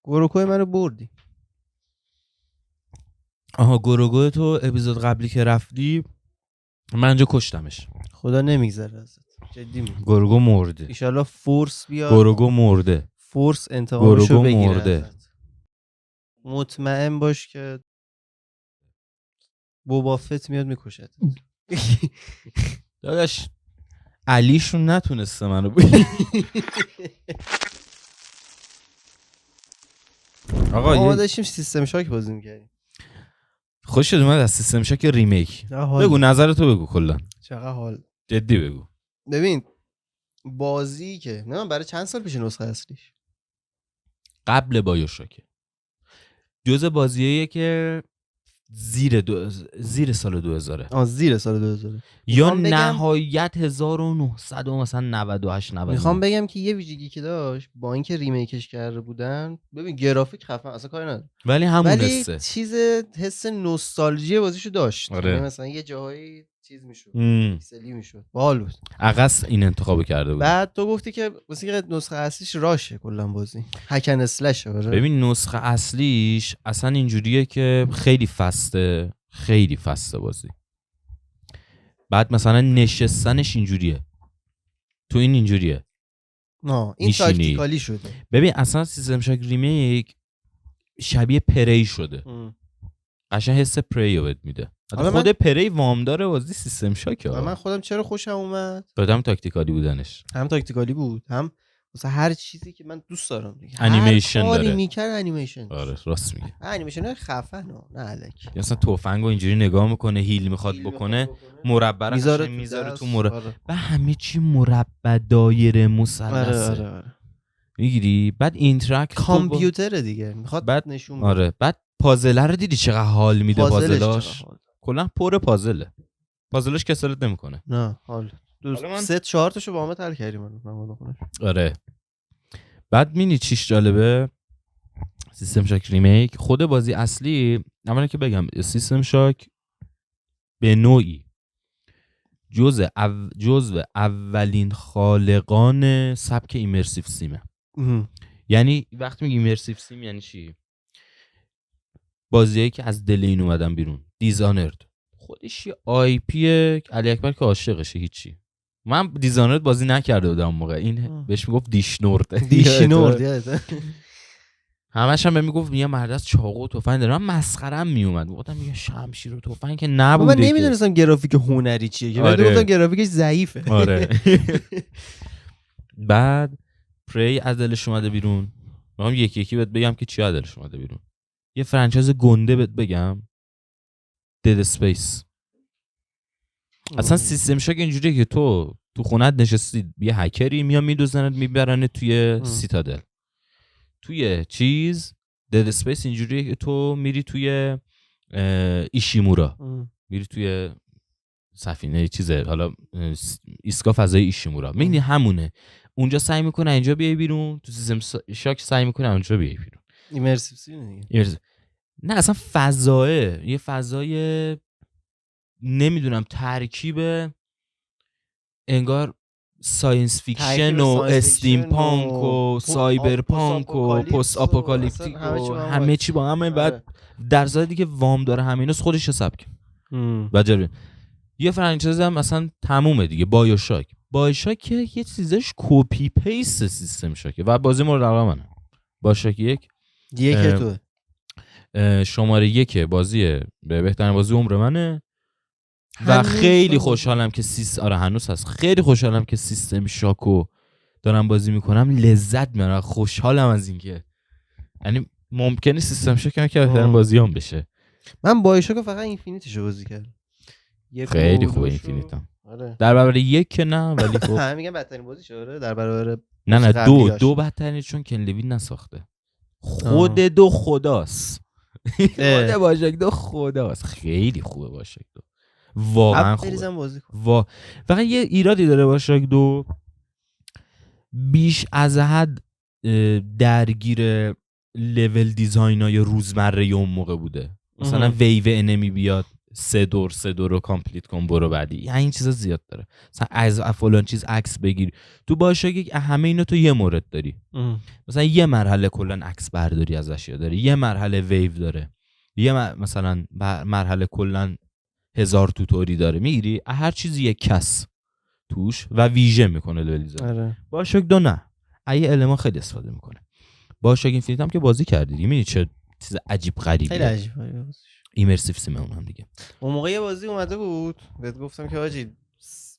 گوروکوی منو بردی. آها گوروگو تو اپیزود قبلی که رفتی من اینجا کشتمش. خدا نمیگذره ازت، جدی میگم. گوروگو مرده. ایشالله فورس بیاد. گوروگو مرده. فورس انتقامشو بگیره مرده. ازت. مطمئن باش که بوبافت میاد میکشت. داداش علیشون نتونسته منو بگیره. آقا ما داشتیم سیستم شاک بازی میکردیم. خوشت اومد از سیستم شاک ریمیک؟ بگو نظرتو بگو کلا. چقدر حال. جدی بگو. ببین بازی که نه برای چند سال پیش نسخه اصلیش قبل بایوشاکه. جزء بازیاییه که زیر سال 2000 زیر سال 2000 یا نهایت 1900 مثلا 98 99. میخوام بگم که یه ویژگی که داشت با اینکه ریمیکش کرده بودن، ببین گرافیک خفن اصلا کاری نداره، ولی همون ولی حس نوستالژی بازیشو داشت. آره. مثلا یه جاهایی چیز میشد، پیکسلی میشد، باحال بود. عقص این انتخاب کرده بود. بعد تو گفتی که مثلا نسخه اصلیش راشه کلا بازی هکن اسلش. ببین نسخه اصلیش اصلا اینجوریه که خیلی فسته بازی. بعد مثلا نشستنش اینجوریه، تو اینجوریه. این تاکتیکالی شده. ببین اصلا سیستم شاک ریمیک شبیه پری شده. قشنگ حس پری رو بهت میده. خود پری وام داره بازی سیستم شاک. من خودم چرا خوشم اومد؟ هم تاکتیکالی بودنش. هم تاکتیکالی بود، هم مثلا هر چیزی که من دوست دارم دیگه. انیمیشن داره. کاری میکنه انیمیشن. آره راست میگه. انیمیشن خفنه نه الکی. مثلا تفنگو اینجوری نگاه میکنه، هیل میخواد بکنه، مربع رو میذاره تو مربع. و همه چی مربع، دایره، مثلث. آره. میگیری بعد اینتراکت کامپیوتر دیگه میخواد بعد نشون بده. آره بعد پازل رو دیدی چقدر حال میده پازلاش. کلا پر پازلش کسالت نمیکنه. نه حال. 3-4 تاشو با هم حل کردیم من. آره. بعد مینی چیش جالبه سیستم شاک ریمیک. خود بازی اصلی اولا که بگم سیستم شاک به نوعی جزء اولین خالقان سبک ایمرسیو سیمه. یعنی وقتی میگی ایمرسیو سیم یعنی چی؟ بازیایی که از دل این اومدن بیرون. دیزانرد خودش یه آی پی علی اکبر که عاشقشه. هیچی من دیزانرد بازی نکرده بودم اون موقع. این بهش میگفت دیشنورد. همش هم میگفت میگه مرد از چاقو و تفنگ داره. من مسخره‌ام میومد میگفتم میگه شمشیر و تفنگ که نبوده. من نمیدونستم گرافیک هنری چیه که من گفتم گرافیکش ضعیفه. آره. بعد پری از دلش اومده بیرون. میگم یکی بهت بگم که چی از دلش اومده بیرون. یه فرانچایز گنده بهت بگم، دد اسپیس. اصلا سیستم شاک اینجوریه که تو خونت نشستی یه هکری میاد میدوزنت میبرنه توی سیتادل. توی چیز دد اسپیس اینجوریه که تو میری توی ایشیمورا، میری توی سفینه چیزه، حالا ایستگاه فضایی ایشیمورا، میبینی همونه. اونجا سعی میکنه اینجا بیای بیرون، تو سیستم شاک سعی میکنه اونجا بیای بیرون. ایمرسیو دیگه. نه اصلا فضایه یه فضای نمیدونم ترکیب انگار ساینس فیکشن و استیم پانک و سایبر پانک و پست آپوکالیپتیک و همه چی با همه. بعد در ضمن که وام داره همیناست خودش سبک. بعد یه فرانچایز هم مثلا تمومه دیگه. بایوشاک که یه چیزش کپی پیست سیستم شاکه و بازی مورد علاقه منه. بایوشاک یک تو شماره 1 بازیه، به بهترین بازی عمر منه و خیلی خوشحالم که هنوز هست. خیلی خوشحالم که سیستم شاکو دارم بازی میکنم، لذت میبرم، خوشحالم از اینکه یعنی ممکنه سیستم شاک که بهترین بازیام بشه. من بایوشاک فقط اینفینیتیشو بازی کردم. خیلی خوبه اینفینیتم. در برابر یک که نه ولی خب همه میگن بدترین بازیشه. آره در برابر نه دو بدترین، چون کن لوین نساخته. خود دو خداست. خود بایوشاک 2 خداست. خیلی خوبه بایوشاک 2 واقعا خوبه. فقط یه ایرادی داره بایوشاک 2، بیش از حد درگیر لول دیزاینای روزمره اون موقع بوده. مثلا ویو انمی بیاد 3 دور رو کامپلیت کن برو بعدی. یعنی این چیزا زیاد داره. مثلا از فلان چیز عکس بگیر. تو بایوشاک همه اینا تو یه مورد داری. مثلا یه مرحله کلا عکس برداری از اشیا داره، یه مرحله ویو داره، یه مثلا مرحله کلا 1000 توتوری داره. میگیری هر چیزی یک کس توش و ویژه میکنه لولیزا. آره. بایوشاک 2 نه، ای المان خیلی استفاده میکنه. بایوشاک اینفینیت هم که بازی کردی، میبینی چه چیز عجیب غریبیه. خیلی عجیبه. ایمرسیو سیم اونم دیگه. اون موقع یه بازی اومده بود بهت گفتم که حاجی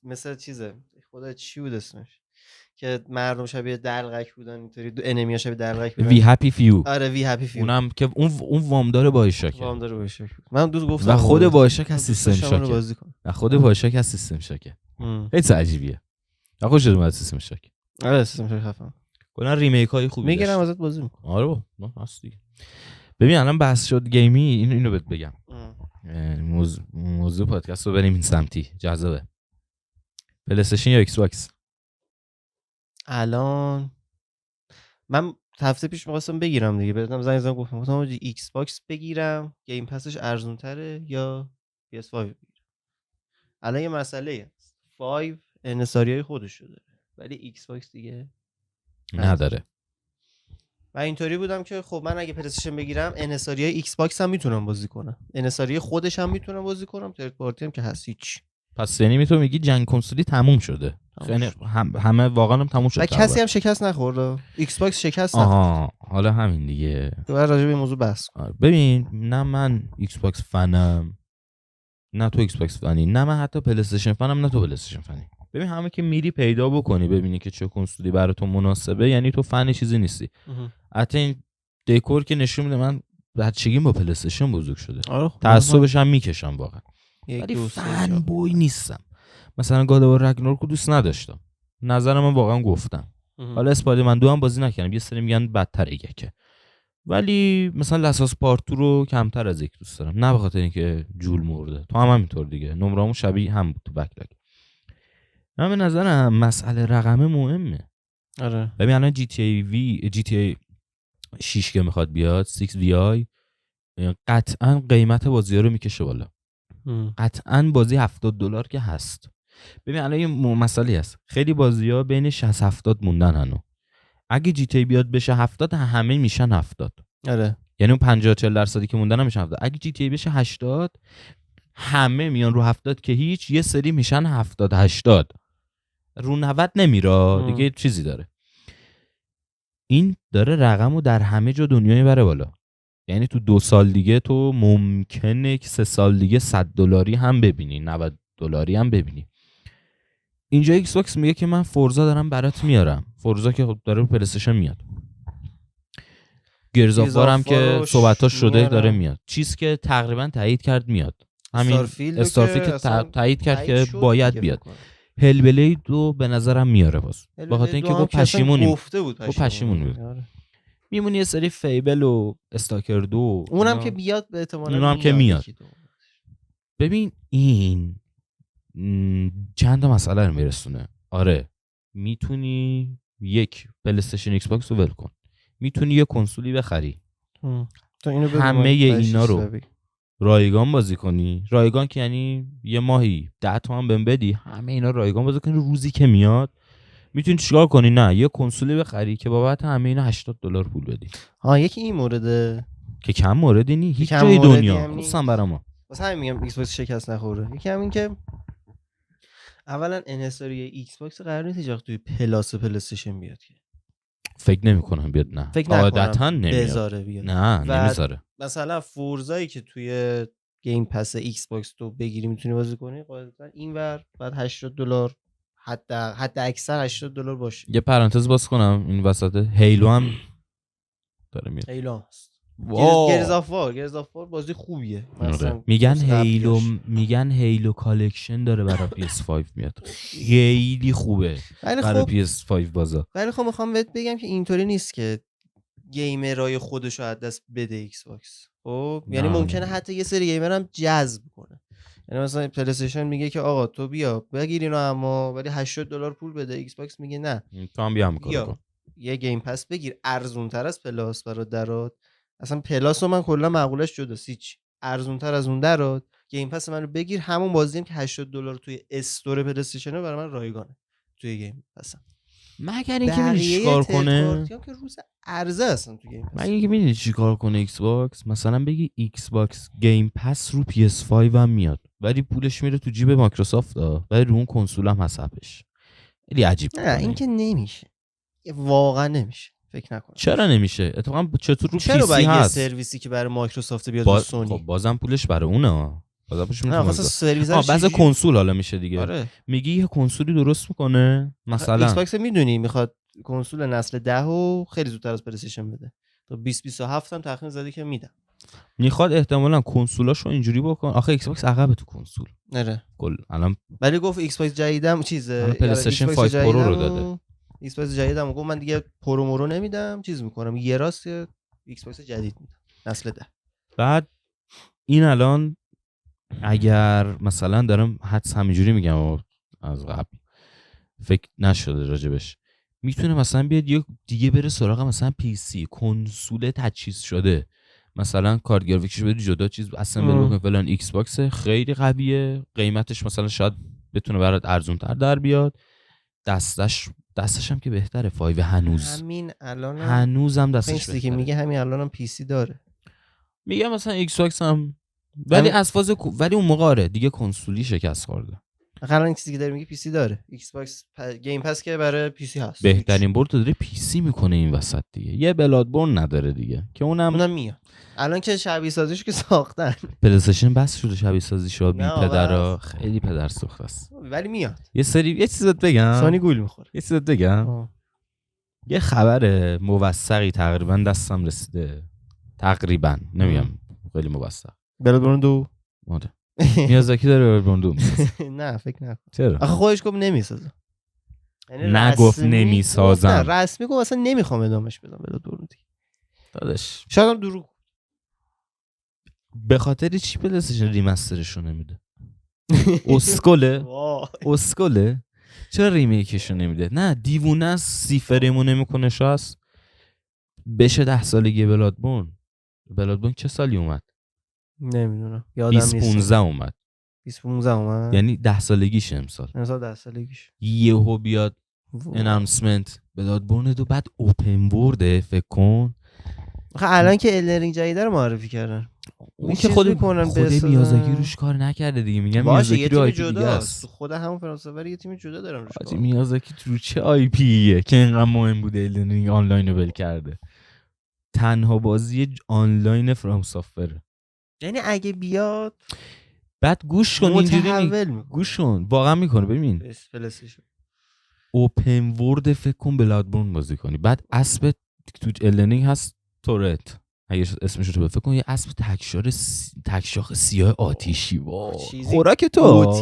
مثل چیزه، خدا چی بود اسمش، که مردم شبیه دلغک بودن اینطوری، انیمی‌ها شبیه دلغک بودن. وی هپی فیو. آره وی هپی فیو. اونم که اون وامدار بایوشاک. وامدار بایوشاک. من دوست گفتم و خود بایوشاک از سیستم شاکه. و خود بایوشاک از سیستم شاکه. خیلی عجیبیه. من خوشم اومد سیستم شاک. آره سیستم شاک خفن. کلا ریمیک های خوبی میگیرم ازت بازی میکنم. آره با هست دیگه. ببین الان بحث شد گیمی، اینو بهت بگم. موضوع پادکست رو بریم این سمتی، جذابه. پلی استیشن یا ایکس باکس؟ الان من هفته پیش می‌خواستم بگیرم دیگه، بهتم زنگ زدم گفتم ایکس باکس بگیرم، گیم پسش ارزون تره یا PS5 بگیرم. الان یه مسئله 5 انحصاریای خودش داره ولی ایکس باکس دیگه نداره. و اینطوری بودم که خب من اگه پلی استیشن بگیرم انحصاریای ایکس باکس هم میتونم بازی کنم، انحصاری خودش هم میتونم بازی کنم، ترد پارتی هم که هست هیچ. پس یعنی میتونم میگی جنگ کنسولی تموم شده. یعنی همه واقعا هم تموم شده. و کسی هم شکست نخورد. ایکس باکس شکست نخورد. آها حالا همین دیگه. تو راجع به این موضوع بحث کن. ببین نه من ایکس باکس فنم، نه تو ایکس باکس فنی، نه من حتی پلی استیشن فنم، نه تو پلی استیشن فنی. ببین همه که میری پیدا بکنی ببینی که چه کنسولی برای تو مناسبه، یعنی تو فن چیزی نیستی. حتی این دکور که نشون میده من بچگیم با پلی استیشن بزرگ شده. تعصبش هم میکشم واقعا. ولی فن بوی نیستم. مثلا گاد آور رگناروک رو دوست نداشتم. نظرم من واقعا گفتم. حالا اسپایدرمن 2 هم بازی نکردم. یه سری میگن بدتر یکه. ولی مثلا لاساس پارت 2 رو کمتر از یک دوست دارم. نه به خاطر اینکه جول مرده. تو هم همینطور دیگه. نمره‌مون شبیه هم بود تو بک‌لاگ. من به نظرم مسئله رقم مهمه. آره. ببین الان جی تی ای 6 که میخواد بیاد 6 وی آی قطعا قیمت بازی‌ها رو میکشه بالا. قطعا بازی $70 که هست. ببین الان یه مسئله هست، خیلی بازی‌ها بین 60-70 موندن هنوز. اگه جی تی ای بیاد بشه 70 همه میشن 70. آره. یعنی اون 50-40% که موندن هم میشن 70. اگه جی تی ای بشه 80 همه میان رو 70 که هیچ، یه سری میشن 70-80. رو 90 نمیره دیگه. چیزی داره. این داره رقمو در همه جا دنیا میبره بالا. یعنی تو 2 سال دیگه تو ممکنه که 3 سال دیگه $100 هم ببینی، $90 هم ببینی. اینجا ایکس باکس میگه که من فورزا دارم برات میارم. فورزا که خب داره پلی استیشن میاد. گرز آف وار هم که صحبتاش شده داره میاد. چیز که تقریبا تایید کرد میاد. همین استارفیلد که تایید کرد که باید بیاد. هل بلید رو به نظرم میاره باز. به خاطر اینکه با پشیمونیم. با پشیمون میمونی یه سری فیبل و استاکر 2 اونم که بیاد به احتمال اونم که میاد. ببین این چند تا مسئله رو میرسونه. آره میتونی یک پلی استیشن ایکس باکس رو ول کن، میتونی یه کنسولی بخری همه اینا رو رایگان بازی کنی. رایگان که یعنی یه ماهی 10 تومن بهم بدی همه اینا رایگان بازی کنی. روزی که میاد میتونی چیکار کنی؟ نه یه کنسولی بخری که بابت همه اینا $80 پول بدی. یکی این مورده که کم موردی نی هیچ جای دنیا خصوصا برای ما. واسه همین میگم ایکس باکس شکست نخوره. یکی همین که اولا انحصاری ایکس باکس قرار نیست هیچ توی پلاس پلی استیشن بیاد که فکر نمی‌کنم بیاد. نه عادتاً نمیاد. بیاد. نه نمیذاره. مثلا فورزایی که توی گیم پس ایکس باکس تو بگیری میتونی بازی کنی قاعدتا اینور بعد $80 حد اکثر $80 باشه. یه پرانتز باز کنم این وسط، هیلو هم داره میاد. هیلو هست. گرز آف وار بازی خوبیه. میگن هیلو کالکشن داره برای PS5 میاد. خیلی خوبه برای PS5 بازا. ولی خب میخوام بهت بگم که اینطوری نیست که گیمرای خودشو از دست بده ایکس باکس. خب یعنی ممکنه حتی یه سری گیمر هم جذب کنه. یعنی مثلا پلی استیشن میگه که آقا تو بیا بگیر اینو اما ولی $80 پول بده. ایکس باکس میگه نه تو هم بیا کن یه گیم پس بگیر ارزون تر از پلاس برات درات. اصلا پلاس رو من کلا معقولش جدا سیچ ارزون تر از اون درات گیم پس منو بگیر، همون بازی هم که $80 توی استور پلی استیشن برای من رایگانه توی گیم پس. مگر اینکه می‌دونی چیکار کنه، که روز عرضه هستن تو گیم پس. مگر اینکه می‌دونی چیکار کنه ایکس باکس، مثلا بگی ایکس باکس گیم پس رو PS5 هم میاد ولی پولش میره تو جیب مایکروسافت ولی رو اون کنسول هم حسابش. خیلی عجیب. نه این که نمیشه، واقعا نمیشه، فکر نکنم. چرا نمیشه؟ اتفاقا چطور رو چرا PC باید یه هست سرویسی که برای مایکروسافت بیاد رو سونی؟ خب بازم پولش برای اونه. بازم پولش نه خاصه سرویس بعضی کنسول حالا میشه دیگه. آره. میگی یه کنسولی درست میکنه مثلا ایکس باکس میدونی میخواد کنسول نسل 10 و خیلی زودتر از پلی استیشن بده، تا 2027 هم تخمین زده که میدم. میخواد احتمالاً کنسولاشو اینجوری بکن. آخه ایکس باکس عقبه تو کنسول. آره. کل الان ولی گفت ایکس باکس جدیدم چیز پلی استیشن 5 پرو رو داده. ایکس باکس جدیدم گفت من دیگه پرو مورو نمیدم، چیز میکنم یه راست ایکس باکس جدید میدم نسل 10. بعد این الان اگر مثلا دارم حدس همینجوری میگم و از قبل فکر نشده راجبش، میتونه مثلا بیاد یه دیگه بره سراغ مثلا پی سی کنسول تجهیز شده، مثلا کارت گرافیکش بده جدا چیز اسمبل بکنه فلان. ایکس باکس خیلی قویه، قیمتش مثلا شاید بتونه برات ارزون تر در بیاد، دستش هم که بهتره 5 هنوز همین الان هنوزم دستش بهتره که میگه همین الانم پی سی داره. میگه مثلا ایکس باکس هم ولی از فاز ولی اون موقع آره دیگه کنسولی شکست خورده. حالا این چیزی که داره میگه پی سی داره، ایکس باکس گیم پس که برای پی سی هست، بهترین برد داره پی سی میکنه این وسط دیگه. یه بلادبورن نداره دیگه که اونم میاد الان که شبیه سازیش که ساختن. پلی استیشن بس شده شبیه سازی شو بی پدرا، خیلی پدر سوخته است. ولی میاد. یه چیزت بگم، سونی گول میخوره. یه چیزت بگم یه خبر موثقی تقریبا دستم رسیده، تقریبا نمیگم خیلی موثق. بلادبورن 2 آره میازاکی داره بلادبورن 2 میسازه. نه فکر نکن. چرا؟ آخه خودش گفت نمیسازه. نگفت نمیسازم. نه رسمی گفت اصلا نمیخوام ادامش بدم بلادبورن دیگه. داداش شاید هم دروغ. به خاطر چی پلی استیشن ریمسترشو نمیده؟ اسکله چرا ریمیکشو نمیده؟ نه دیوونه است، 30 فریمو نمیکنه شاست بشه 10 سالگی بلادبورن چه سالی اومد؟ نمیدونم یادم نیست. 2015 اومد. 2015 اومد یعنی 10 سالگیش امسال 10 سالگیش یهو بیاد اناونسمنت بلادبورن دو، بعد اوپن ورد فکر کن. آخه الان که الدرینگ جدیده رو معرفی کردن اون که خود میازاکی روش کار نکرده دیگه. میگم میازاکی رو آی پی دیگه است، خود همون فرانسوی یه تیم جدا دارن روش کار. میازاکی رو چه آی پیه که اینقدر مهم بوده الدرینگ آنلاین رو بل کرده؟ تنها بازی آنلاین فرام سافر. یعنی اگه بیاد بعد گوش کن اینجوری گوش کن واقعا میکنه. ببین اوپن ورد فکر کن بلادبورن بازی کنی، بعد اسب تو الدرینگ هست تورت، اگه اسمش رو فکر کن یه اسب تکشاخ سیاه آتیشی، خوراک تو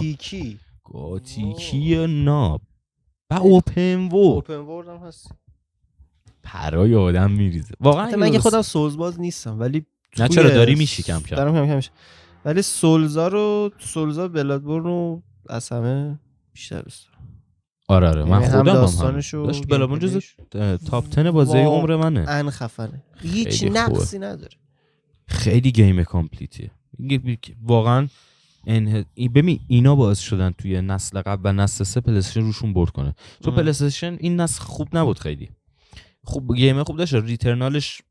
گاتیکی ناب و اوپن ورد هم هست. پرای آدم میریزه واقعا. من خودم سولز باز نیستم ولی نه چرا داری میشی کم کم ولی سولزا بلادبورن رو از همه بیشتر دوست دارم. آره من خودم داستانشو داشت بلادبورن جزو تاپ 10 بازی عمر منه. ان خفنه، هیچ نقصی نداره، خیلی گیم کامپلیتیه واقعا. ببین اینا باعث شدن توی نسل قبل و نسل 3 پلی استیشن روشون برد کنه، چون پلی استیشن این نسل خوب نبود، خیلی خوب گیم خوب داشت. ریترنالش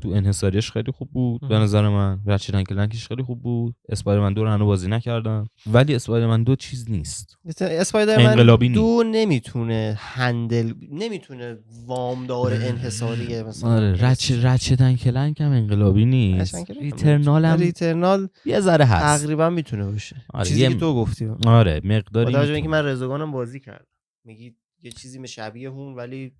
تو انحصاریش خیلی خوب بود به نظر من، رچت اند کلنکش خیلی خوب بود. اسپایدرمن 2 رو هنوز بازی نکردم ولی اسپایدرمن 2 چیز نیست. اسپایدرمن 2 نمیتونه وامدار انحصاریه مثلا. آره رچت اند کلنک هم انقلابی نیست. ریترنال یه ذره هست تقریبا میتونه باشه. آره چیزی که تو گفتی. آره مقداری. با توجه به اینکه من رزوگانم بازی کردم، میگی یه چیزی شبیه اون ولی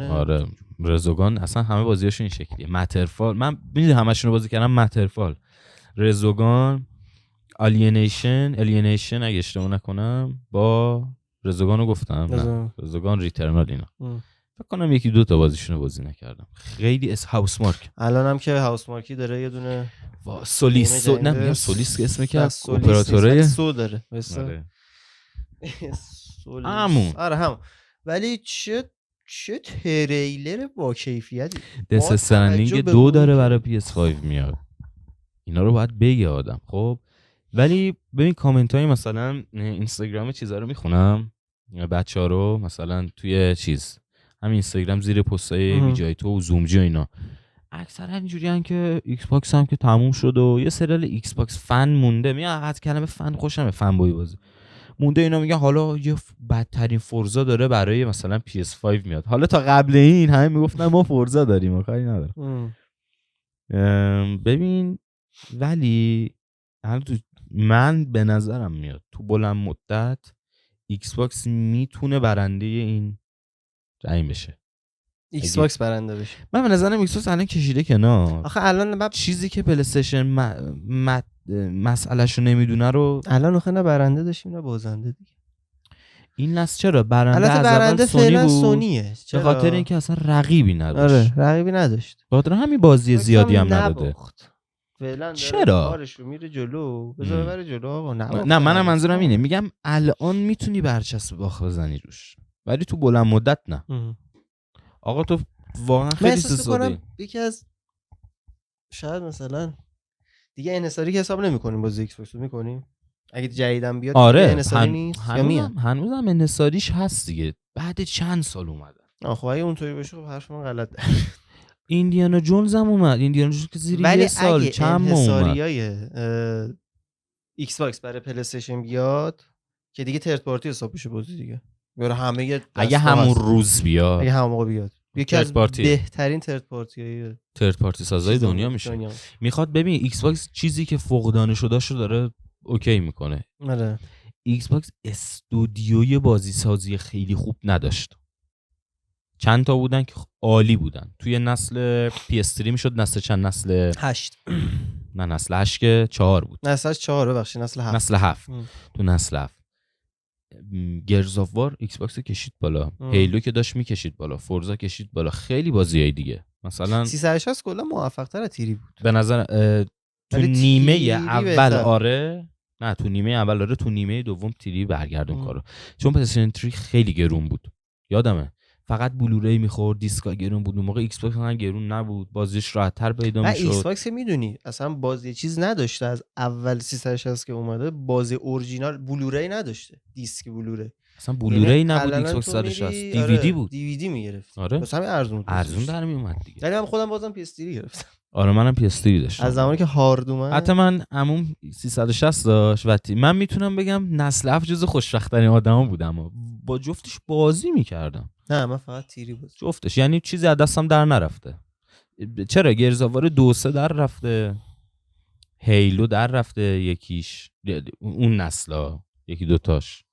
آره رزوگان اصلا همه بازیاشون این شکلیه. مترفال من میدونی همشون رو بازی کردم. مترفال، رزوگان، الینیشن اگه اشتباه نکنم با رزوگان رو گفتم. نه رزوگان ریترنال اینا فکر کنم یکی دو تا بازیشون رو بازی نکردم. خیلی هاوس مارک الانم که هاوس مارکی داره یه دونه سولیس نه میگم سولیس که اسم که اپراتوره سو داره همون. آره همون. ولی چه تریلر با کیفیتی. دس استرندینگ 2 داره برای PS5 میاد. اینا رو باید بگه آدم. خب ولی ببین کامنت های مثلا اینستاگرام چیزا رو میخونم، بچه‌ها رو مثلا توی چیز همین اینستاگرام زیر پستای ویجای تو و زومجی و اینا اکثرا اینجوریان که ایکس باکس هم که تموم شد و یه سریال ایکس باکس فن مونده. میاد از کلمه فن خوشمه، فن بوی بازی مونده. اینا میگن حالا یه بدترین فورزا داره برای مثلا PS5 میاد. حالا تا قبل این همه میگفتن ما فورزا داریم و کاری نداره. ببین ولی من به نظرم میاد تو بلند مدت ایکس باکس میتونه برنده این جنگ بشه. ایکس باکس برنده بشه. من به نظرم ایکس باکس الان کشیده کنار. آخه الان چیزی که پلی استیشن مسئله‌شو نمیدونه رو الان آخه نه برنده داشتیم نه بازنده دیگه. این نسل چرا برنده از برنده اول سونی بود؟ سونیه. به خاطر اینکه اصلا رقیبی نداشت. آره رقیبی نداشت. به خاطر همین بازی زیادی هم نداده. فعلا چرا؟ کارش رو میره جلو. بذار بره جلو آقا. نه منم منظورم اینه، میگم الان میتونی برچسب باخ بزنی روش ولی تو بلند مدت نه. آقا تو واقعا خیلی ساده. یکی از شاید مثلا دیگه انحصاری که حساب نمی‌کنیم بازی ایکس باکس رو می‌کنیم. اگه جدیدم بیاد آره انحصاری نیست یا میاد. هنوزم انحصاریش هست دیگه. بعد چند سال اومدن. خب اگه اونطوری باشه خب حرف من غلط. ایندیانا جونز هم اومد. ایندیانا جونز که زیر یه سال چند ماه اومد. انحصاریای ایکس باکس برای پلی استیشن بیاد که دیگه ترد پارتی حساب بشه بازی دیگه. برای همه اگه همون روز بیاد. اگه همون موقع بیاد. یکی از بهترین ترد پارتی سازای دنیا میشه. میخواد ببین ایکس باکس چیزی که فقدان شده شو داره اوکی میکنه. آره. ایکس باکس استودیوی بازی سازی خیلی خوب نداشت. چند تا بودن که عالی بودن. توی نسل PS3 میشد نسل چند؟ نسل 8. نه نسل 8 که 4 بود. نسل 4 ببخشید نسل 7. نسل 7. تو نسل 7 گرز آف وار ایکس باکس کشید بالا. هیلو که داشت میکشید بالا. فورزا کشید بالا. خیلی بازیای دیگه مثلا 360 کلا موفق تر از تیری بود به نظر. تو نیمه اول آره، نه تو نیمه اول آره، تو نیمه دوم تیری برگردون کارو. چون پلی‌استیشن 3 خیلی گرون بود یادمه، فقط بلوری میخورد، دیسکا گرون بود. اون موقع ایکس باکس هم گرون نبود، بازیش راحت‌تر پیدا میشد. ایکس باکس میدونی اصلا بازی چیز نداشته، از اول 360 که اومده بازی اورجینال بلوری نداشته، دیسک بلوری اصلا بلوری نبود. ایکس باکس 360 دیویدی بود. دیویدی میگرفت آره واسه همین ارزون در میومد دیگه. ولی من خودم بازم PS3 گرفتم. آره منم PS3 داشتم از زمانی که هارد اومد. حتی من عموم 360 داشت و من میتونم بگم نسل 7 جز خوشبخت‌ترین آدما بودم. با جفتش بازی میکردم. نه من فقط تیری بود جفتش، یعنی چیزی از دستم در نرفته. چرا گرزاوار 2-3 در رفته، هیلو در رفته یکیش، اون نسلا یکی دوتاش،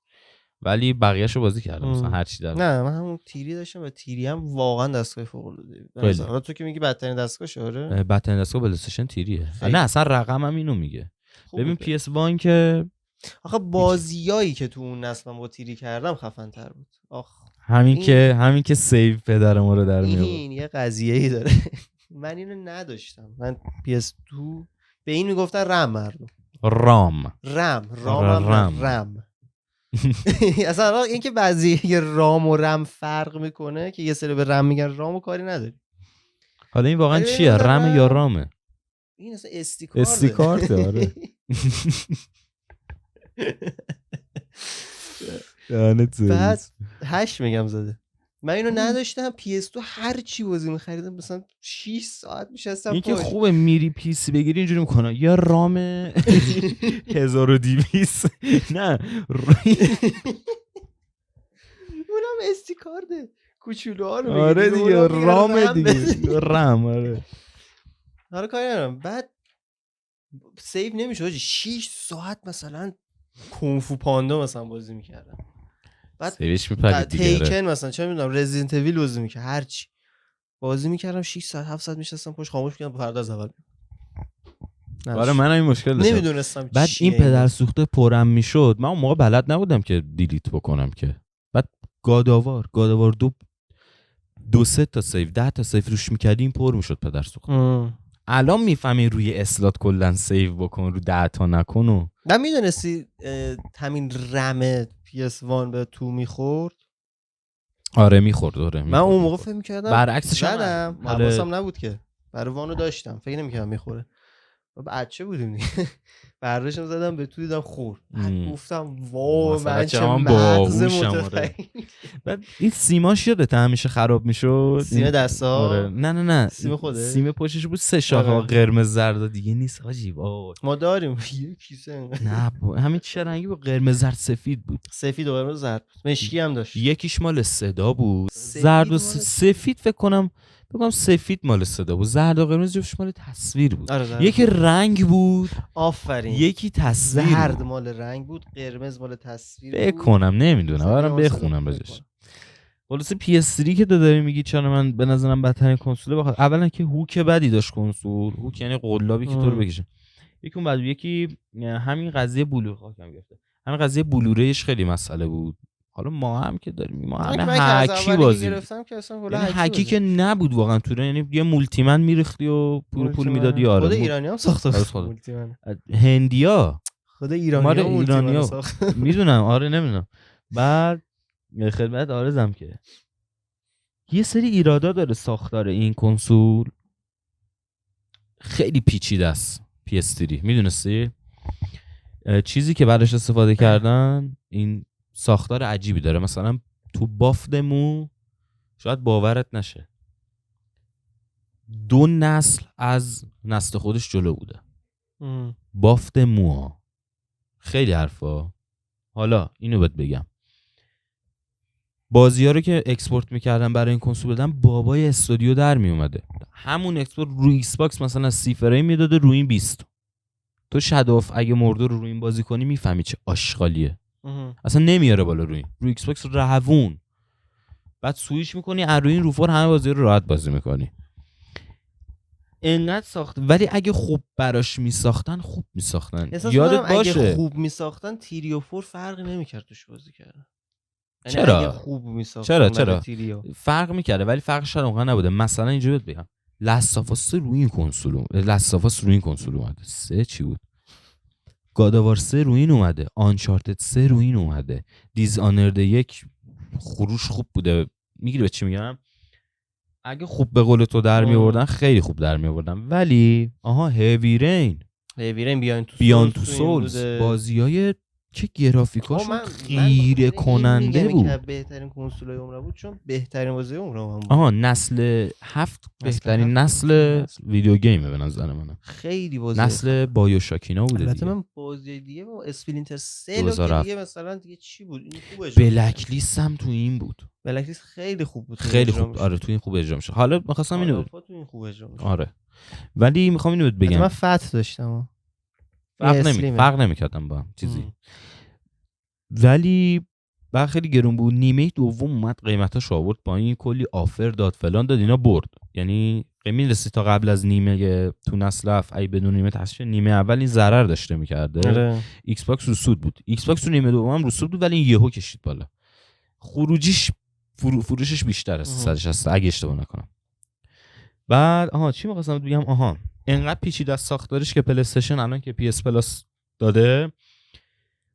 ولی بقیه‌شو بازی کردم مثلا هر چی در. نه من همون تیری داشتم و تیری هم واقعا دستگاه فوق‌العاده بود. حالا تو که میگی بدترین دستگاهش آره، بدترین دستگاه پلی استیشن تیریه. نه اصلا رقمم اینو میگه. ببین PS1 که آخه بازیایی که تو اون نسل من با تیری کردم خفن تر بود. همین که سیو پدر ما رو در میاره. این یه قضیه‌ای داره. من اینو نداشتم. من PS2 به این میگفتن رم مردم. رام اصلا این که بعضی رام و رم فرق میکنه که یه سری به رم میگن رام و کاری نداری. حالا این واقعا چیه، رم یا رامه؟ این اصلا استیکارده آره. بعد 8 میگم زده. من اینو نداشتم. PS2 هر چی بازی می‌خریدم مثلا 6 ساعت میشستم. این که خوبه میری پیسی بگیری اینجوری میکنه یا رام 1200 نه اونم استیکارده کوچولوها رو میگیری. آره دیگه رام دیگه رام آره. حالا کاری ندارم. بعد سیو نمیشه 6 ساعت مثلا کونفو پاندا مثلا بازی میکردم. بعد سیوش میپرید دیگه. تیکن مثلا چه میدونم رزیدنت اویل بازی میکردم، هر چی بازی میکردم 6 ساعت 7 ساعت میشستم پشت خاموش میکردم فردا از اول. آره من این مشکل داشتم. نمیدونستم بعد این پدر سوخته پرم میشد. من اون موقع بلد نبودم که دیلیت بکنم که. بعد گاداوار 2-3 تا سیو 10 تا سیو روش میکردیم پر میشد پدر سوخته. الان میفهمی روی اسلات کلا سیو بکن، رو 10 تا نکن. و من میدونستی همین رم PS1 به تو میخورد. آره میخورد. آره من اون موقع فکر می‌کردم برعکسش زدم حواسم نبود که برای وانو داشتم، فکر نمی‌کردم میخوره. بچه بودیم دیگه. برداشتم زدم به تو دیدم خورد. بعد گفتم واو مثلا من چه چقدر مغز باهوشم، آره. متفکر. بعد این سیماش یادته همیشه خراب میشد. سیم دستا؟ آره نه سیم خوده؟ سیم پشتش بود 3 شاخه آره. قرمز زرد دیگه نیست حاجی. وای ما داریم یه کیسه انقدر. نه همین چه رنگی بود؟ قرمز زرد سفید بود. سفید و قرمز زرد. مشکی هم داشت. یکیش مال صدا بود، سفید زرد و مال سفید فکر کنم سفید مال صدا بود، زرد و قرمز جفتش مال تصویر بود. آره زرد. یکی رنگ بود، آفرین. یکی تصویر زرد بود. مال رنگ بود، قرمز مال تصویر فکر بود. کنم نمیدونم، برام زرد بخونم فکر بجاش. کنم. خلاص PS3 که داری میگی چرا من به نظرم بدترین کنسوله، بخاطر اولا که هوک بدی داشت کنسول، هوک یعنی قلابی که تو رو بکشه. یکی اون بعد یکی همین قضیه بلور خاکم گرفته. همین قضیه بلوریش خیلی مسئله بود. حالا ما هم که داریم ما همه هکی بازی گرفتم که اصلا یعنی هکی که نبود واقعا تو، یعنی یه مولتیمن میریختی و پول میدادی. آره خود ایرانیام ساخته مولتیمن. هندیا خود ایرانیام مولتیمن ساخته. میدونم آره نمیدونم. بعد خدمت عارضم که یه سری ایرادا داره ساختار این کنسول، خیلی پیچیده است. PS3 میدونستی؟ چیزی که براش استفاده کردن این ساختار عجیبی داره. مثلا تو بافت مو شاید باورت نشه 2 نسل از نسل خودش جلو بوده. بافت مو خیلی حرفا. حالا اینو بهت بگم، بازی‌ها رو که اکسپورت می‌کردن برای این کنسول بدن بابای استودیو در میومده. همون اکسپورت روی ایکس باکس مثلا 30 فریم میداده، روی این 20. تو شادوف اگه مردو رو روی این بازی کنی میفهمی چه آشغالیه. اصلا نمیاره بالا روی ایکس باکس روون. بعد سویچ میکنی روی این روفور همه بازی رو راحت بازی میکنی. انقدر ساخت، ولی اگه خوب براش میساختن خوب میساختن. یادت باشه اگه خوب میساختن تیری و فور فرقی نمیکرد توش بازی کردن. چرا؟ اگه خوب میساختن چرا؟ فرق میکرده ولی فرقش اونقدر نبوده. مثلا اینجوری بهت بگم لاستافاس روی این کنسول اومده. 3 چی بود؟ گاداوار 3 روی این اومده، آنچارتد 3 روی این اومده، دیز آنرد 1 خروش خوب بوده. میگیری به چی میگم؟ اگه خوب به قول تو در میآوردن خیلی خوب در میآوردن. ولی هیوی رین بیان تو سولز بازیای که گرافیکاشون خیره کننده بود. که بهترین کنسولای عمر بود چون بهترین بازی عمرم بود. نسل 7 بهترین نسل ویدیو گیمه به نظر من. خیلی بازی نسل بایوشاکینا بوده دیگه. البته من بازی دیگه و اسپلینتر 3 دیگه مثلا دیگه چی بود؟ این خوبه. بلک لیست هم تو این بود. بلک لیست خیلی خوب بود. خیلی خوب. آره تو این خوب اجرا میشه. حالا می‌خواستم اینو تو این خوب اجرا میشه. آره. ولی می‌خوام اینو بگم من فتح داشتم. فرق نمی‌کردم با هم چیزی. ولی بعد خیلی گرون بود. نیمه دوم اومد قیمتاش آورد پایین، کلی آفر داد فلان داد، اینا برد. یعنی میرسی تا قبل از نیمه تو نسل اف ای بدون نیمه تصفیه نیمه اول این ضرر داشته می‌کرده. ایکس باکس رو سود بود. ایکس باکس تو نیمه دوم هم رو سود بود ولی این یهو کشید بالا. خروجیش فروشش بیشتر است 360 اگه اشتباه نکنم. بعد چی می‌خواستم بگم؟ انقدر پیچیده از ساختارش که پلی استیشن الان که پی اس پلاس داده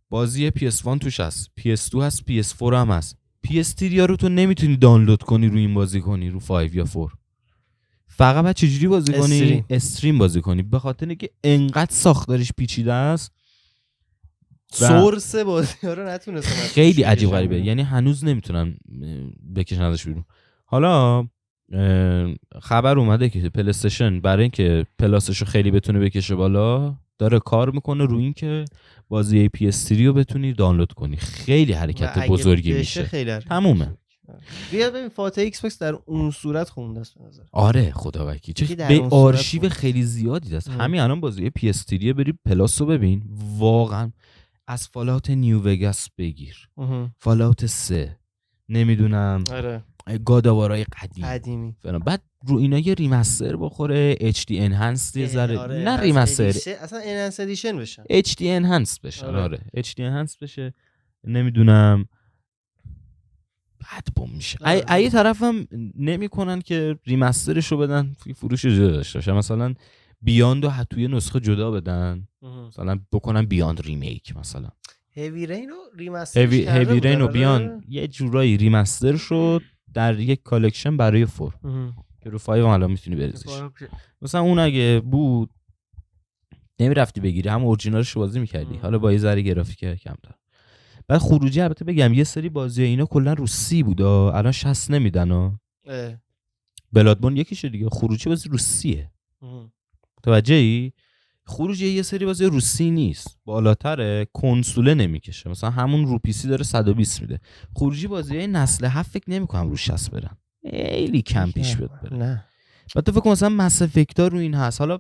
بازی PS1 توش هست، PS2 هست، PS4 هم هست. PS3 رو تو نمیتونی دانلود کنی روی این بازی کنی رو 5 یا 4. فقط باید چجوری بازی کنی؟ استریم بازی کنی. به خاطر اینکه انقدر ساختارش پیچیده است. سورس بازی‌ها رو نتونستن. خیلی عجیب غریبه. یعنی هنوز نمیتونن بکشن ازش بیرون. حالا خبر اومده که پلی استیشن برای اینکه پلاسشو خیلی بتونه بکشه بالا داره کار میکنه روی این که بازی PS3 رو بتونی دانلود کنی. خیلی حرکت بزرگی میشه. تمومه. بیا ببین فاتحه ایکس باکس در اون صورت خونده است به نظر. آره خدا وکیل به آرشیو خیلی زیادی دست. همین الان بازی PS3 بری پلاس رو ببین، واقعا از فالاوت نیو وگاس بگیر، فالاوت 3 نمیدونم، آره گاداوارای قدیمی بعد رو اینا یه ریمستر بخوره HD انهانس یه ذره، نه ریمستر اصلا انهانس ادیشن بشن، HD انهانس بشن. آره HD انهانس بشه. نمیدونم بعد بوم میشه. ای طرفم نمیکنن که ریمسترش رو بدن فروش جدا داشته باشه، مثلا بیاند رو توی نسخه جدا بدن، مثلا بکنن بیاند ریمیک، مثلا هیوی رین رو ریمستر هیوی رین و بیاند یه جورایی ریمستر شد در یک کالکشن برای 4 که رو 5 الان میتونی بریزیش. مثلا اون اگه بود نمیرفتی بگیری، هم اورجینالش رو بازی میکردی، حالا با یه ذره گرافیک کمتر. بعد خروجی البته بگم یه سری بازی اینا کلا رو سی بودا، الان 60 نمیدن ها. بلادبورن یکیشه دیگه، خروجی بازی رو سیه. متوجهی؟ خروجی یه سری بازی رو سی نیست، بالاتره، کنسوله نمیکشه، مثلا همون رو پی سی داره 120 میده. خروجی بازیای نسل 7 فکر نمی‌کنم رو 60 برن، خیلی کم پیش بیاد بره. نه بعد تو فکر کن مثلا مس افکتا رو این هست، حالا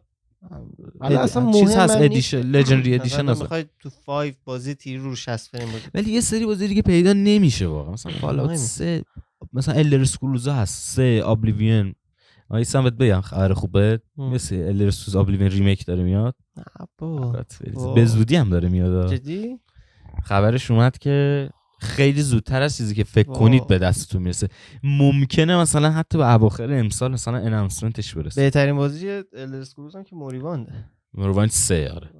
اصلا چیز هست، مهم ادیشن لژندری ادیشن هست، میخوای تو 5 بازی تیر رو 60 فریم بازی، ولی یه سری بازی دیگه پیدا نمیشه واقعا. مثلا فالوت 3، مثلا الدر اسکرولز هست 3، ابلیوین. ایسان بهت بگم خبر خوبه، مثل الدر اسکرولز ابلیوین ریمیک داره میاد. به زودی هم داره میاد. جدی خبرش اومد که خیلی زودتر از چیزی که فکر کنید به دستتون میرسه. ممکنه مثلا حتی به اواخر امسال مثلا اناونسمنتش برسه. بهترین بازی الدر اسکرولز هم که موریوانده 3. آره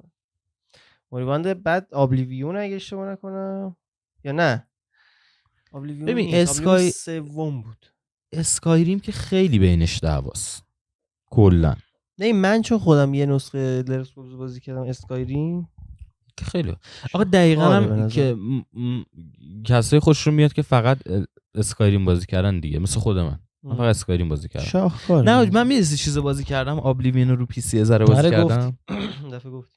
موریوانده، بعد ابلیویون اگه اشتباه نکنم، یا نه ابلیویون ببین اسکای سوم بود. اسکایریم که خیلی بینش دعواست کلا. نه من چون خودم یه نسخه الدر اسکرولز بازی کردم اسکایریم که خیلی آقا دقیقاً هم که کسای خوش رو میاد که فقط اسکایریم بازی کردن دیگه، مثل خود من فقط اسکایریم بازی کردم. شاهکار. نه من میرسی چیز بازی کردم، ابلیوین رو پی سی ذره بازی کردم. دفعه گفتی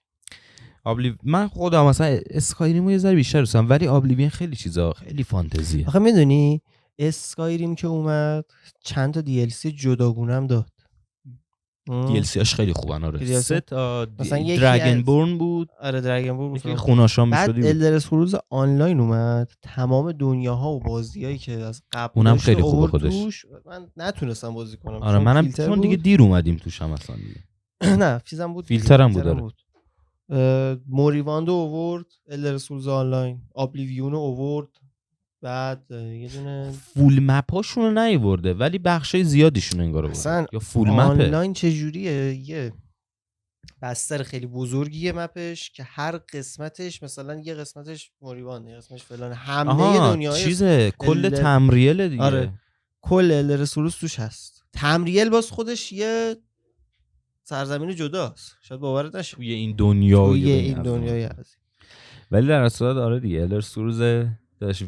من خودم مثلا اسکایریم رو یه ذره بیشتر دوست دارم، ولی ابلیوین خیلی چیزا خیلی فانتزیه. آخه میدونی اسکایریم که اومد چند تا دی ال سی جداگونه هم داد. دی ال سی هاش خیلی خوبن. آره 3 تا دراگن بورن بود. آره دراگن بورن بود، خوناشا میشدی. بعد الدر اسکرولز آنلاین اومد، تمام دنیاها و بازیایی که از قبل اونم خیلی خوبه خودش. من نتونستم بازی کنم. آره منم چون دیگه دیر اومدیم توش هم اصلا دیگه. نه چیزام بود، فیلترم بود. موریواندو اوورد، الدر اسکرولز آنلاین، ابلیویون اوورد، بعد یه دونه فول مپاشون رو نیورده ولی بخشای زیادیشون انگار آورده. یا فول مپه آنلاین چه جوریه؟ یه بستر خیلی بزرگیه مپش که هر قسمتش مثلا یه قسمتش موریوان، یه قسمتش فلان، همه دنیای چیزه کل تمریل دیگه. آره کل الدر اسکرولز توش هست. تمریل باز خودش یه سرزمین جداست، شاید باورت نشه توی این دنیای هست. ولی در اصل آره دیگه الدر اسکرولز داش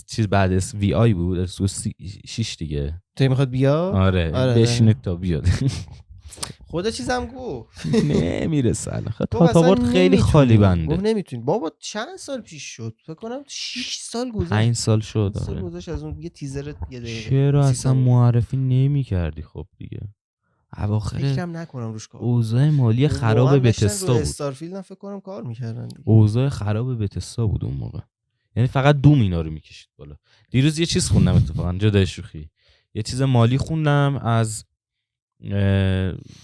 چیز بعد اس وی آی بود، اسکرولز 6 دیگه. تو میخواد بیا؟ آره بشینه تا بیاد. خدا چیزم گفت نمیرسه الان. تاورد خیلی خالی بنده. گفت نمیتونی. بابا چند سال پیش شد؟ فکر کنم 6 سال گذشت. 5 سال شد. سال گذشت از اون یه تیزر یه دقیقه. چرا اصلا معرفی نمی‌کردی؟ خب دیگه اواخر فکرم نکنم روش کار. اوضاع مالی خراب بتستا بود. استارفیلد هم فکر کنم کار می‌کردن دیگه. اوضاع خراب بتستا بود اون موقع. یعنی فقط دوم اینا رو می‌کشید بالا. دیروز یه چیز خوندم اتفاقا جدای شوخی. یه چیز مالی خوندم از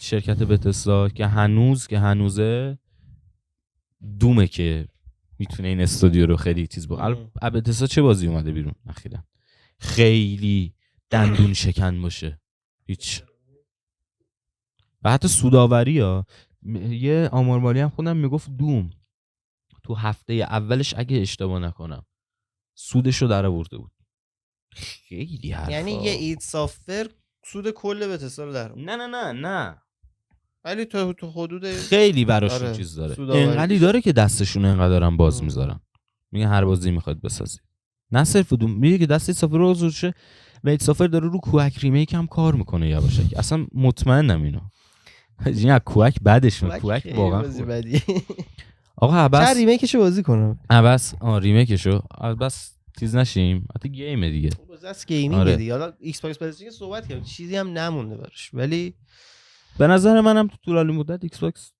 شرکت بتستا که هنوزه دومه که میتونه این استودیو رو خیلی چیز بتستا چه بازی اومده بیرون اخیراً خیلی دندون شکن باشه هیچ. و حتی سوداوری ها یه آمار مالی هم خوندم میگفت دوم تو هفته اولش اگه اشتباه نکنم سودشو در آورده بود. خیلی حرفا. یعنی یه اید سافر سود کل بتستا رو در آورد. نه ولی تو حدود خیلی براشون چیز داره، انقدری داره که دستشون انقدرم باز میذارن، میگه هر بازی میخواد بسازی. نه صرف دوم، میگه که دست سافر رو زورشه و سافر داره رو کوهک ریمیک هم کار میکنه یواشکی. اصلا مطمئنم اینو این کوهک بعدش کوهک واقعا بدی. آقا عباس چه ریمیکشو بازی کنم؟ عباس ریمیکشو عباس چیز نشیم، حتی گیمه دیگه، بازی گیمینگ دیگه. حالا ایکس باکس پلیستیشن صحبت کردیم چیزی هم نمونده براش، ولی به نظر منم تو طول مدت ایکس باکس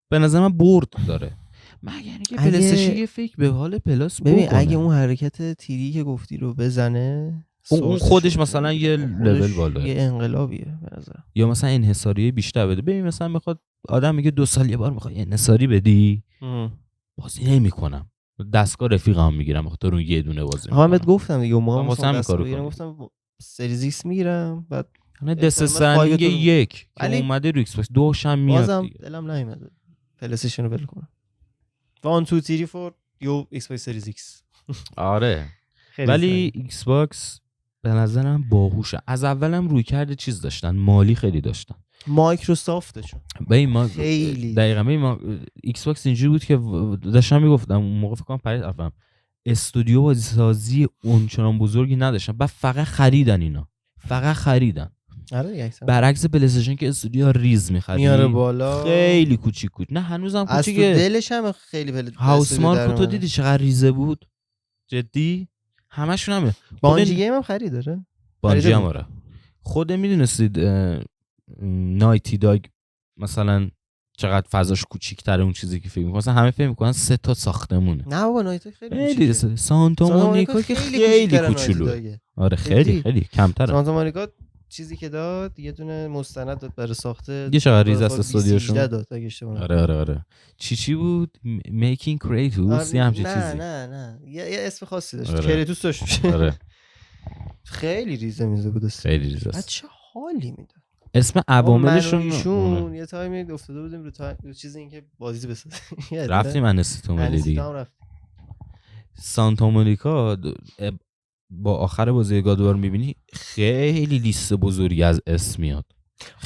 به نظر من برد داره. مگر اینکه پلی استیشن یه فکر به حال پلاس ببین اگه اون حرکت تیری که گفتی رو بزنه اون خودش مثلا یه لول بالا، یه انقلابیه به نظر. یا مثلا انحصاری بیشتر بده. ببین مثلا میخواد آدم میگه 2 سال یه بار میخواد انحصاری بدی، بازی نمیکنم، دستگاه رفیقام میگیرم بخاطر اون یه دونه بازی. من بهت گفتم دیگه اون مثلا کارو گفتم سریز ایکس میگیرم، بعد نه دست سنگ یک که اومده رو ایکس باکس 2 هم میاد بازم دیگه. دلم نیومد پلی استیشن رو ول کنم. 1 2 3 4 یو ایکس باکس سریز ایکس. آره ولی ایکس باکس به نظرم باهوشه. از اولم روی کرده چیز داشتن، مالی خیلی داشتن. مایکروسافتشون ببین ما خیلی دقیقاً ببین ما ایکس باکس اینجوری بود که داشتم میگفتم اون موقع فکر کنم پرید افهم استودیو بازی سازی اونچنان بزرگی نداشتن، بعد فقط خریدن اینا، فقط خریدن. آره برعکس پلی استیشن که استودیو ریز می‌خرید میاره بالا، خیلی کوچیک بود. نه هنوزم از تو کوچیکه. دلش هم خیلی هاوس مارک تو دیدی چقدر ریزه بود؟ جدی همشون همه. بانجی گیم هم خرید داره. بانجی هم آره. خود میدونستید نایتی داگ مثلا چقدر فضاش کوچیک‌تره اون چیزی که فکر می‌کنن؟ مثلا همه فکر می‌کنن 3 تا ساختمونه. نه بابا نایتی خیلی کوچیکه. سانتا مونیکا که خیلی کوچولوه. آره خیلی کمتره. سانتا مونیکا چیزی که داد یه دونه مستند داد برای ساخته یه چقدر ریز است استودیوشون. آره. چی بود؟ میکینگ کریتوس یا همچین چیزی. نه یه اسم خاصی داشت. کریتوس داشت. آره. خیلی ریزه میزه بود. خیلی ریزه است. چه حالی میداد. اسم عواملشون یه تایمی افتاده بودیم رو چیزی اینکه بازی بسازیم. رفتیم انستیتوملی دیگه. سانتا مونیکا با آخر بازی گادوار میبینی خیلی لیست بزرگی از اسم میاد.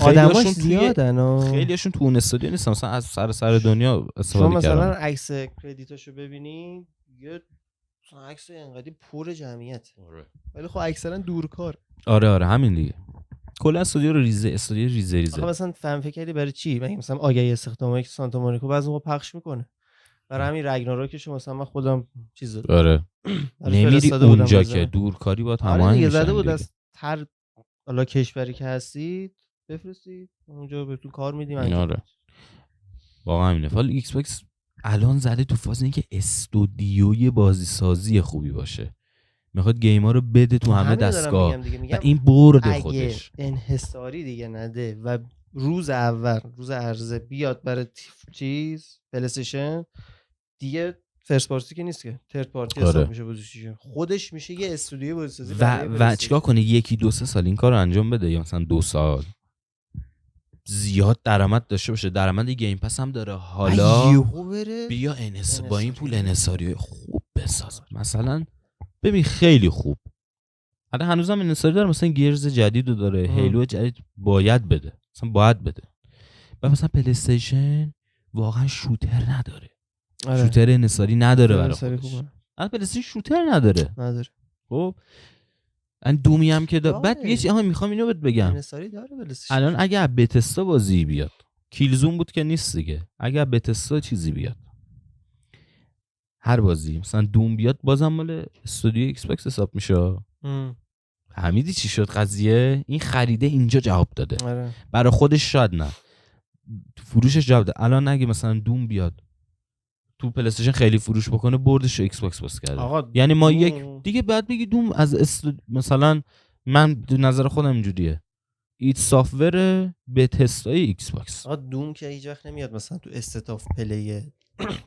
آدماش زیادن. خیلیشون تو اون استودیو نیستن، مثلا از سر دنیا استفاده کردن. مثلا عکس کردیتاشو ببینی یه عکس انقدی پر جمعیت. ولی خب اکثرا دورکار. آره همین دیگه. کلا استودیو ریزه. مثلا فهم فکر کردی برای چی؟ مثلا آگهی استخدامی که سانتا مونیکا بعضی موقع پخش میکنه. برای همین رگناروکش مثلا من خودم چیز دادم. آره. نمیری اونجا که دورکاری با تمام دیگه زده بود از هر حالا کشوری که هستید بفرستید اونجا بهتون کار میدیم. آره. واقعا همینه. حالا ایکس باکس الان زده تو فاز اینکه استودیوی بازی سازی خوبی باشه. میخواد گیما رو بده تو همه دستگاه و این برده خودش. انحصاری دیگه نده و روز عرضه بیاد برای چیز پلی استیشن دیگه فرست پارتی که نیست که ترد پارتی حساب میشه بازیش. خودش میشه یه استودیو بازیسازی و چیکار کنه 1-2 سال این کارو انجام بده یا مثلا 2 سال زیاد درآمد داشته باشه. درآمد گیم پس هم داره. حالا بیا با این پول انحصاری خوب بساز. مثلا ببین خیلی خوب. الان هنوزم انحصاری داره. مثلا گیرز جدیدو داره. هیلو جدید باید بده. مثلا باید بده. و مثلا پلی استیشن واقعا شوتر نداره. شوتر انحصاری نداره برای خودش. الان پلی استیشن شوتر نداره. خب ان دومی هم که بعد یه چیزی میخوام اینو بهت بگم. انحصاری داره پلی استیشن. الان اگه بتستا بازی بیاد، کیلزون بود که نیست دیگه. اگه بتستا چیزی بیاد، هر بازی مثلا دوم بیاد بازم مال استودیو ایکس باکس حساب میشه. حمیدی چی شد قضیه؟ این خریده اینجا جواب داده. برای خودش شاید نه، تو فروشش جواب داده. الان اگه مثلا دوم بیاد تو پلی استیشن خیلی فروش بکنه، بردش ایکس باکس باز کرده. یعنی ما یک دیگه بعد بگی دوم از مثلا من نظر خودم اینجوریه، ایت سافتور بتستای ایکس باکس. دوم که هیچ وقت نمیاد مثلا تو استاف پلی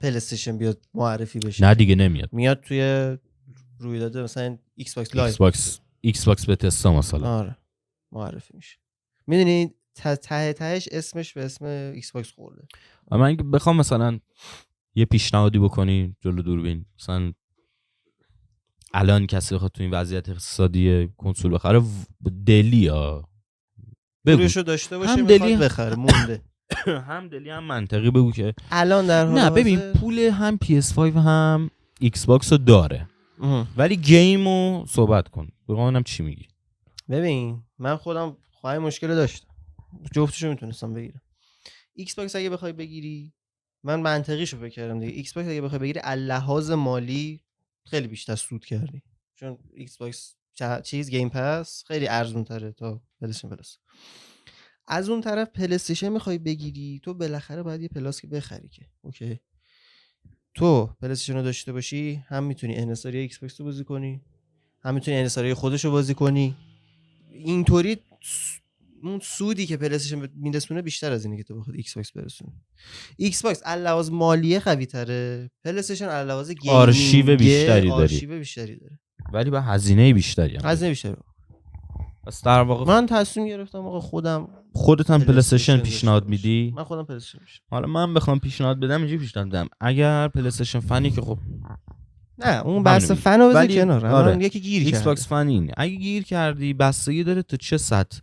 استیشن بیاد معرفی بشه. نه دیگه نمیاد. میاد توی رویداد مثلا ایکس باکس لایو، ایکس باکس بتستا مثلا. آره معرفی میشه. میدونید تهش اسمش به اسم ایکس باکس خورده. من اگه بخوام مثلا یه پیشنهادی بکنی جلو دوربین، مثلا الان کسی بخواد تو این وضعیت اقتصادی کنسول بخره، دلی ها پولشو داشته باشه میخواد بخره مونده. هم دلی هم منطقی بگو که الان در حال نه ببین پول هم PS5 هم ایکس باکس رو داره، ولی گیمو صحبت کن بگم چی میگی. ببین من خودم خواهی مشکل داشتم، جفتشو میتونستم بگیرم. ایکس باکس اگه بخوای بگیری، من منطقیشو فکر کردم دیگه، ایکس باکس اگه بخوای بگیری لحاظ مالی خیلی بیشتر سود کردی، چون ایکس باکس چیز گیم پس خیلی ارزون تره تا پلی استیشن پلاس. از اون طرف پلی استیشن میخوای بگیری، تو بالاخره باید یه پلاس که بخری که اوکی. تو پلی استیشن رو داشته باشی، هم میتونی انحصاری ایکس باکس رو بازی کنی، هم میتونی انحصاری خودش رو بازی کنی. اینطوری اون سودی که پلی استیشن میرسونه بیشتر از اینه که تو بخواد ایکس باکس برسونه. ایکس باکس علاوه بر مالیه قوی تره، پلی استیشن علاوه بر گیمینگ آرشیو بیشتری داره ولی با هزینه بیشتری هم. هزینه بیشتری. پس در واقع من تصمیم گرفتم آقا خودت هم پلی استیشن پیشنهاد میدی؟ من خودم پلی استیشن میشم. حالا من بخوام پیشنهاد بدم اینجوری پیشنهاد بدم، اگر پلی استیشن فنی که خب نه اون بحث فن رو بذار کنار. آره. یکی گیر ایکس باکس فنی، اگه گیر کردی بستگی داره تو چه سطح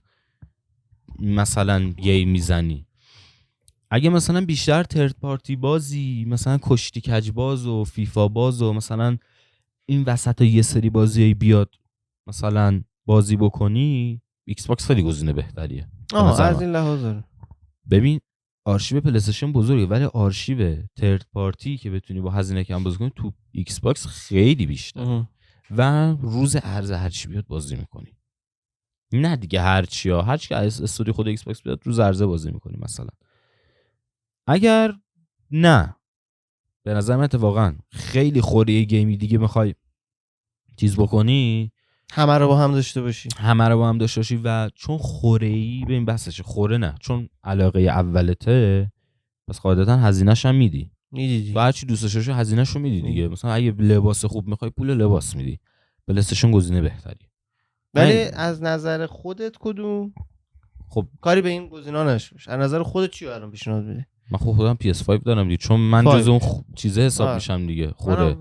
مثلا گیم میزنی. اگه مثلا بیشتر ترد پارتی بازی، مثلا کشتی کج باز و فیفا باز و مثلا این وسط یه سری بازی بیاد مثلا بازی بکنی، ایکس باکس خیلی گزینه بهتریه. از این لحاظ داره. ببین آرشیو پلی استیشن بزرگه ولی آرشیو ترد پارتی که بتونی با هزینه کم بازی کنی تو ایکس باکس خیلی بیشتر و روز عرضه هرچی بیاد بازی میکنی. نه دیگه هرچی که استودیو خود ایکس باکس بیاد روز عرضه بازی میکنی. مثلا اگر نه به نظر من واقعا خیلی خوری گیمی دیگه میخوای چیز بکنی، همه رو با هم داشته باشی و چون خوره‌ای به این بحثش خوره نه چون علاقه اولته، پس قاعدتا هزینه‌ش هم میدی و هر چی دوست داشته هزینه‌ش رو میدی دیگه. مثلا اگه لباس خوب میخوای پول لباس میدی. پلی استیشن گزینه بهتری. ولی از نظر خودت کدوم؟ خب کاری به این گزینه‌ها نشوش. از نظر خودت چی رو الان پیشنهاد میدی؟ من خودم PS5 دارم دیگه، چون من جز اون چیزه حساب میشم دیگه. خوره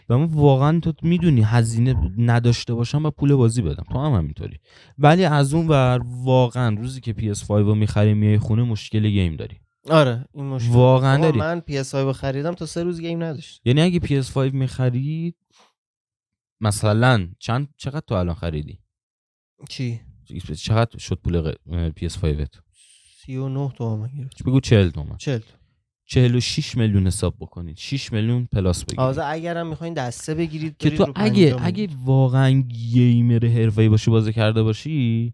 و من واقعا تو میدونی هزینه نداشته باشم و پول بازی بدم، تو هم همینطوری. ولی از اون ور واقعا روزی که PS5 رو میخری میای خونه مشکل گیم داری. آره این مشکل واقعا داری. من PS5 رو خریدم تا 3 روز گیم نداشت. یعنی اگه PS5 میخرید مثلا چقدر تو الان خریدی؟ چی؟ چقدر شد پول PS5 ت؟ 39 تومن گرفت. بگو 40 تومن. 46 میلیون حساب بکنید. 6 میلیون پلاس بگیرید. اگرم میخواین دسته بگیرید که تو اگه واقعا گیمر حرفه‌ای باشی بازی کرده باشی،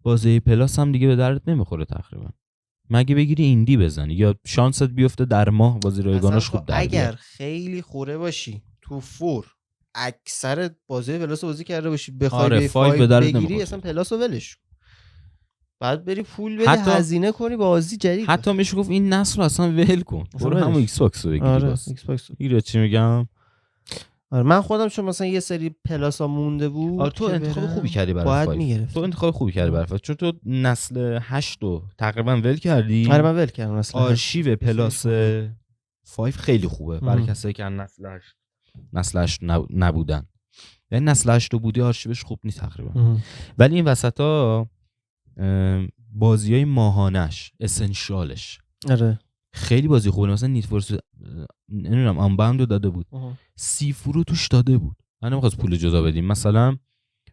بازی پلاس هم دیگه به دردت نمیخوره تقریبا. مگه بگیری ایندی بزنی یا شانست بیفته در ماه بازی رایگانش خوب در بیاد. اگر خیلی خوره باشی تو فور اکثر بازی پلاس بازی کرده باشی بخوای بگیری اصلا پلاس رو ولش بعد بری پول بدی هزینه کنی بازی جدید. حتی میشه گفت این نسل رو اصلا ول کن، برو همون ایکس باکس رو بگیری. باز ایکس باکس رو چی میگم. من خودم چون مثلا یه سری پلاسا مونده بود تو انتخاب خوبی کردی برای 5. تو انتخاب خوبی کردی برای 5 چون تو نسل 8 رو تقریبا ول کردی. آره من ول کردم نسل 8. آرشیو پلاس 5 خیلی خوبه برای کسایی که نسل 8 نبودن. یعنی نسل 8 بودی آرشیوش خوب نیست تقریبا. ولی این وسطا بازیای ماهانش اسنشالش آره خیلی بازی خوبه. مثلا نیت فور نمیدونم آنباوند رو داده بود، سیفو رو توش داده بود. من نمیخواست پول جدا بدیم. مثلا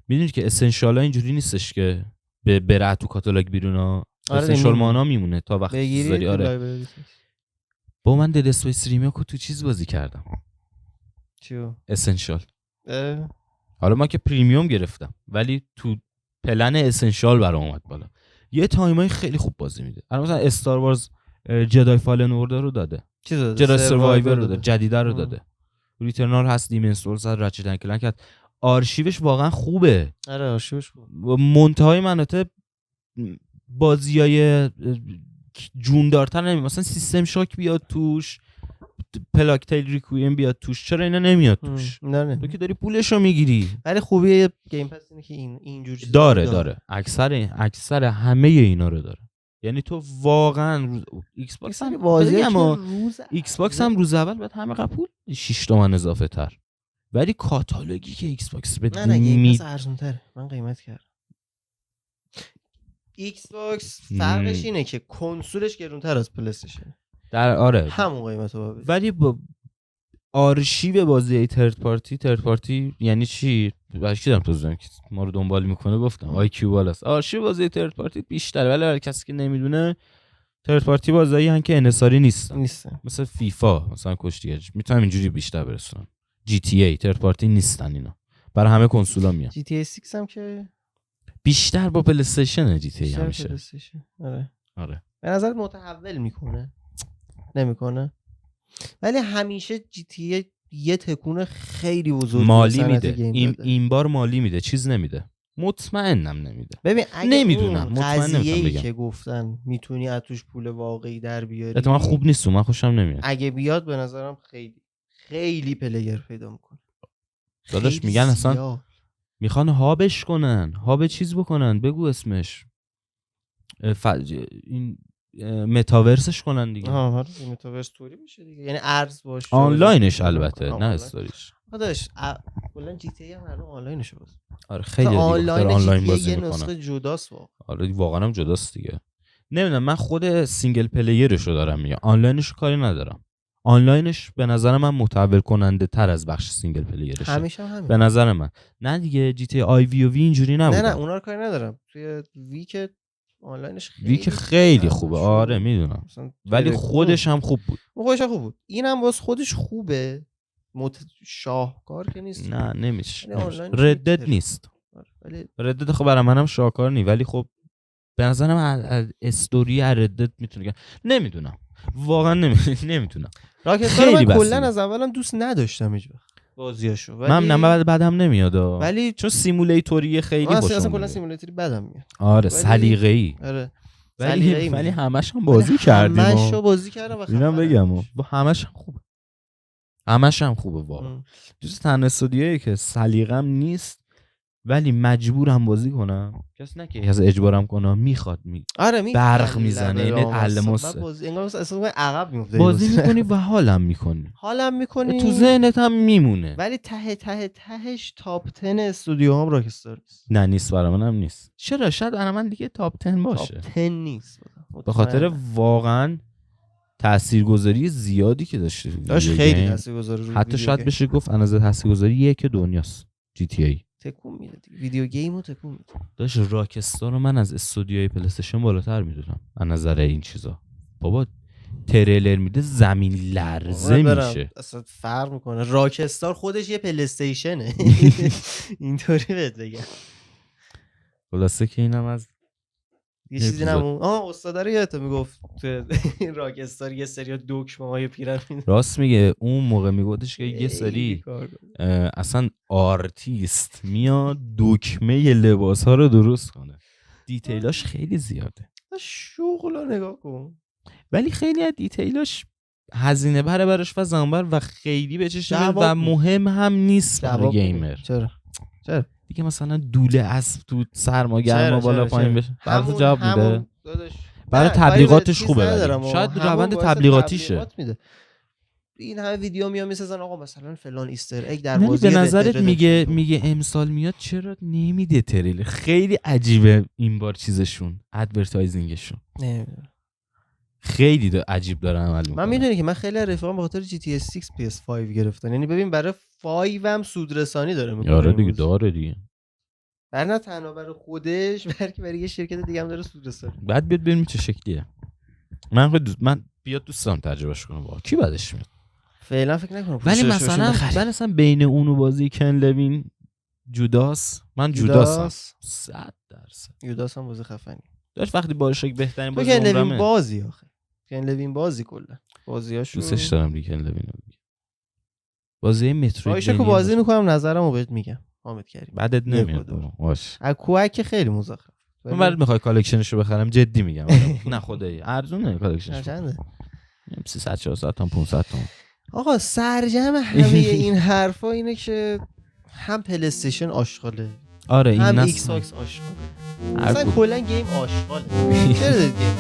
میدونید که اسنشال ها اینجوری نیستش که بره تو کاتالوگ بیرون ها. اسنشال مانا میمونه تا وقتی چیز داری. آره با من دد اسپیس ریمیک تو چیز بازی کردم. چیو؟ اسنشال. حالا ما که پریمیوم گرفتم ولی تو پلن اسنشال برام اومد بالا. یه تایمای خیلی خوب بازی میده. الان مثلا استار وارز جدای فالن اوردر رو داده. چی داده؟ جدای سروایور رو داده. جدیده رو داده. ریترنال هست، دیمن سولز هست، رچت اند کلنک هست. آرشیوش واقعا خوبه. آره آرشیوش خوبه. منتهای مناطق بازیای جوندارتر نمیاد. مثلا سیستم شاک بیاد توش، پلاک تیل ریکویم بیاد توش. چرا اینا نمیاد توش؟ نه. تو که داری پولشو میگیری. ولی خوبیه گیم پس اینه که اینجور چیزا داره. اکثر همه اینا رو داره. یعنی تو واقعا ایکس باکس هم ایکس باکس هم روز اول بعد همه قبول 6 تومن اضافه تر. ولی کاتالوگی که ایکس باکس بده نه گیم پس ارزون تره. من قیمت کردم. ایکس باکس فرقش اینه که کنسولش گرونتر از پلی استیشن. آره همون قیمتو بده. ولی با آرشیو بازی ترد پارتی یعنی چی؟ باشه دارم توضیح که ما رو دنبال میکنه گفتم آی کیو بالاست. آرشیو بازی ترد پارتی بیشتر، ولی هر کسی که نمیدونه ترد پارتی بازیایی هن که انحصاری نیستن. مثلا فیفا، مثلا کشتیگیری میتونم اینجوری بیشتر برسونم. جی تی ای ترد پارتی نیستن اینا. برای همه کنسولا میان. جی تی ای 6 هم که بیشتر با پلی استیشن جی تی ای همیشه. آره. به نظر متحول میکنه. نمیکنه. ولی همیشه جی تی ای یه تکون خیلی بزرگ مالی میده. این بار مالی میده، چیز نمیده. مطمئنم نمیده. ببین اگه نمیدونم، قضیه‌ای که گفتن میتونی از توش پول واقعی در بیاری، احتمال خوب نیست، من خوشم نمیاد. اگه بیاد به نظرم خیلی پلیر پیدا میکنه. داداش میگن اصلا میخوان هابش کنن، هاب چیز بکنن، بگو اسمش این متاورسش کنن دیگه. آره متاورس توری میشه دیگه، یعنی ارز باشه آنلاینش البته نه استوریش. داداش کلا جی تی ای هم الان آنلاینش باز. آره خیلی دیگه آنلاین بازی یه میکنن. نسخه جداست واقعا. آره واقعا هم جداست دیگه. نمیدونم من خود سینگل پلیرشو دارم میگم، آنلاینشو کاری ندارم. آنلاینش به نظر من متحول کننده تر از بخش سینگل پلیرشه. همیشه همین. به نظر من. نه دیگه جی تی آی وی و وی اینجوری نبوده. نه اونا رو کاری ندارم. توی وی که آنلاینش وی که خیلی خوبه. آره میدونم. ولی خودش هم خوب بود. خودش خوب بود. اینم واسه خودش خوبه. شاهکار که نیست. نه نمیشه. ردد نیست. ولی ردد خب برای منم شاهکار نی، ولی خب به نظرم استوری ردد میتونه. نمیدونم واقعا نمیدونم. راکستار من کلا از اولم دوست نداشتم هیچ وقت بازیاشو. من نه بعدم نمیاد ولی چون سیمولیتوری خیلی خوشم اصلا کلا سیمولیتوری بدم میاد. آره سلیقه‌ای. آره ولی همش هم بازی کردیم. همشو بازی کردم. اینم بگم با همش هم خوبه. همش هم خوبه واقعا. جز تنها استودیویی که سلیقه‌ام نیست ولی مجبورم بازی کنم. کسی نه که از اجبارم کنه، میخواد آره برق میزنه این علموسه. انگار اصلا عقب میفته. بازی میکنی و حالم میکنی. تو ذهنت هم میمونه. ولی تهش تاپ 10 استودیو هم راکستار نیست. نیست برای منم نیست. چرا؟ شاید برای من دیگه تاپ 10 باشه. تاپ 10 نیست. به خاطر واقعا تاثیرگذاری زیادی که داشت خیلی تاثیرگذاری رو حتی شاید بشه گفت از تاثیرگذاری یک دنیاست جی تی ای. تکون میده دیگه. ویدیو گیمو تکون میده. داش راکستار رو من از استودیوهای پلی استیشن بالاتر میدونم از نظر این چیزا. بابا تریلر میده زمین لرزه میشه. اصلا فرق میکنه. راکستار خودش یه پلی استیشنه. اینطوری بهت بگم. خلاصه که اینم از یه چیزی نمون. استاد رو یادت میگفت تو راکستار یه سری دکمه‌های پیرامید. راست میگه. اون موقع میگفتش که یه سری اصلا آرتیست میاد دکمه لباس‌ها رو درست کنه. دیتیلاش خیلی زیاده. شغلو نگاه کن. ولی خیلی از دیتیلاش هزینه براش و زمان و خیلی به چشم و مهم هم نیست برای گیمر. چرا دیگه مثلا دوله اسب تو سرما گرما بالا پایین بشه. حرف جواب میده. برای تبلیغاتش خوبه. شاید روند تبلیغاتیشه. این همه ویدیو میاد میسازن آقا مثلا فلان ایستر اگ در بازی. به نظرت میگه امسال میاد چرا نمیده تریلر؟ خیلی عجیبه این بار چیزشون، ادورتایزینگشون. خیلی عجیب داره عمل میکنه. من میدونی که من خیلی رفیقام به خاطر جی تی اس 6 PS5 گرفتن. یعنی ببین برای 5 هم سودرسانی داره میکنه. آره دیگه داره دیگه. نه تنها برای خودش بلکه برای یه شرکت دیگه هم داره سودرسانی. بعد بیاد ببینیم چه شکلیه. من بیاد دوستم تجربهش کنم. واقعا کی بعدش میاد؟ فعلا فکر نکنم. ولی مثلا بین اون و بازی کن لوین جوداس، من جوداسم 100%. جوداس هم بازی خفنی داشت. وقتی باشه بهترین بازی کن لوین بازی آخه. کن لوین بازی کلا بازیاشو دوستش دارم دیگه. کن لوین بازی متروید که بازی میکنم نظرمو بهت میگم. حامد کریم بعدت نمیاد. باش اکوک خیلی مزخرف. من بعد میخوای کالکشنشو بخرم جدی میگم. نه خدایی ارزونه کالکشنش. چنده؟ 300 400 تا 500 تا. آقا سرجم همه این حرفا اینه که هم پلی استیشن آشغاله. آره این هم ایکس باکس آشغاله. اصلا کلا گیم آشغاله. چرا گیم؟